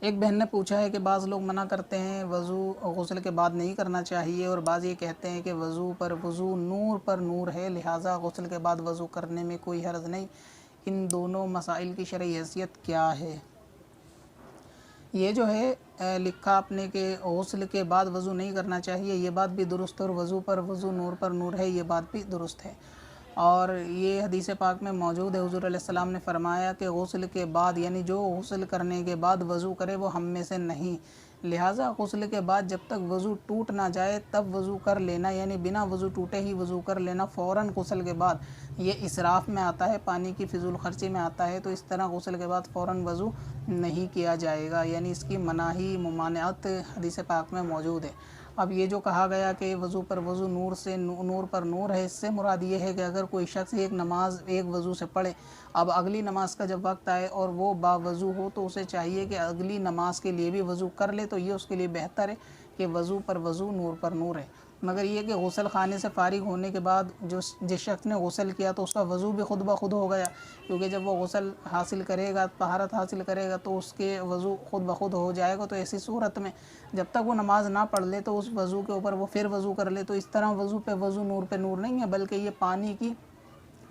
ایک بہن نے پوچھا ہے کہ بعض لوگ منع کرتے ہیں وضو غسل کے بعد نہیں کرنا چاہیے، اور بعض یہ کہتے ہیں کہ وضو نور پر نور ہے، لہٰذا غسل کے بعد وضو کرنے میں کوئی حرج نہیں۔ ان دونوں مسائل کی شرعی حیثیت کیا ہے؟ یہ جو ہے لکھا آپ نے کہ غسل کے بعد وضو نہیں کرنا چاہیے، یہ بات بھی درست ہے، اور وضو نور پر نور ہے، یہ بات بھی درست ہے۔ اور یہ حدیث پاک میں موجود ہے، حضور علیہ السلام نے فرمایا کہ غسل کے بعد یعنی جو غسل کرنے کے بعد وضو کرے وہ ہم میں سے نہیں، لہٰذا غسل کے بعد جب تک وضو ٹوٹ نہ جائے تب وضو کر لینا، یعنی بنا وضو ٹوٹے ہی وضو کر لینا فوراً غسل کے بعد، یہ اسراف میں آتا ہے، پانی کی فضول خرچی میں آتا ہے، تو اس طرح غسل کے بعد فوراً وضو نہیں کیا جائے گا، یعنی اس کی مناہی ممانعت حدیث پاک میں موجود ہے۔ اب یہ جو کہا گیا کہ وضو پر وضو نور پر نور ہے، اس سے مراد یہ ہے کہ اگر کوئی شخص ایک نماز ایک وضو سے پڑھے، اب اگلی نماز کا جب وقت آئے اور وہ باوضو ہو تو اسے چاہیے کہ اگلی نماز کے لیے بھی وضو کر لے، تو یہ اس کے لیے بہتر ہے کہ وضو پر وضو نور پر نور ہے۔ مگر یہ کہ غسل خانے سے فارغ ہونے کے بعد جس شخص نے غسل کیا تو اس کا وضو بھی خود بخود ہو گیا، کیونکہ جب وہ غسل حاصل کرے گا، طہارت حاصل کرے گا تو اس کے وضو خود بخود ہو جائے گا، تو ایسی صورت میں جب تک وہ نماز نہ پڑھ لے تو اس وضو کے اوپر وہ پھر وضو کر لے، تو اس طرح وضو پہ وضو نور پہ نور نہیں ہے، بلکہ یہ پانی کی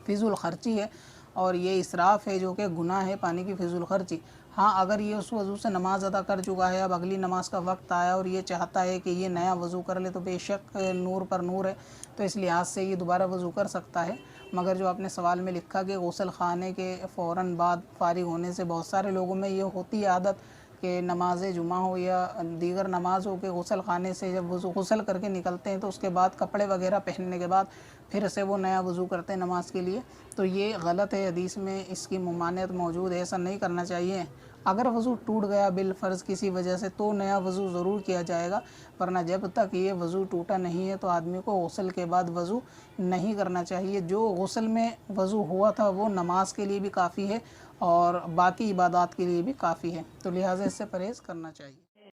فضول خرچی ہے، اور یہ اسراف ہے جو کہ گناہ ہے، پانی کی فضول خرچی۔ ہاں اگر یہ اس وضو سے نماز ادا کر چکا ہے، اب اگلی نماز کا وقت آیا اور یہ چاہتا ہے کہ یہ نیا وضو کر لے، تو بے شک نور پر نور ہے، تو اس لحاظ سے یہ دوبارہ وضو کر سکتا ہے۔ مگر جو آپ نے سوال میں لکھا کہ غسل خانے کے فوراً بعد فارغ ہونے سے، بہت سارے لوگوں میں یہ ہوتی ہے عادت کہ نماز جمعہ ہو یا دیگر نماز ہو کہ غسل خانے سے جب غسل کر کے نکلتے ہیں تو اس کے بعد کپڑے وغیرہ پہننے کے بعد پھر سے وہ نیا وضو کرتے ہیں نماز کے لیے، تو یہ غلط ہے، حدیث میں اس کی ممانعت موجود ہے، ایسا نہیں کرنا چاہیے۔ اگر وضو ٹوٹ گیا بالفرض کسی وجہ سے تو نیا وضو ضرور کیا جائے گا، ورنہ جب تک یہ وضو ٹوٹا نہیں ہے تو آدمی کو غسل کے بعد وضو نہیں کرنا چاہیے۔ جو غسل میں وضو ہوا تھا وہ نماز کے لیے بھی کافی ہے اور باقی عبادات کے لیے بھی کافی ہے، تو لہٰذا اس سے پرہیز کرنا چاہیے۔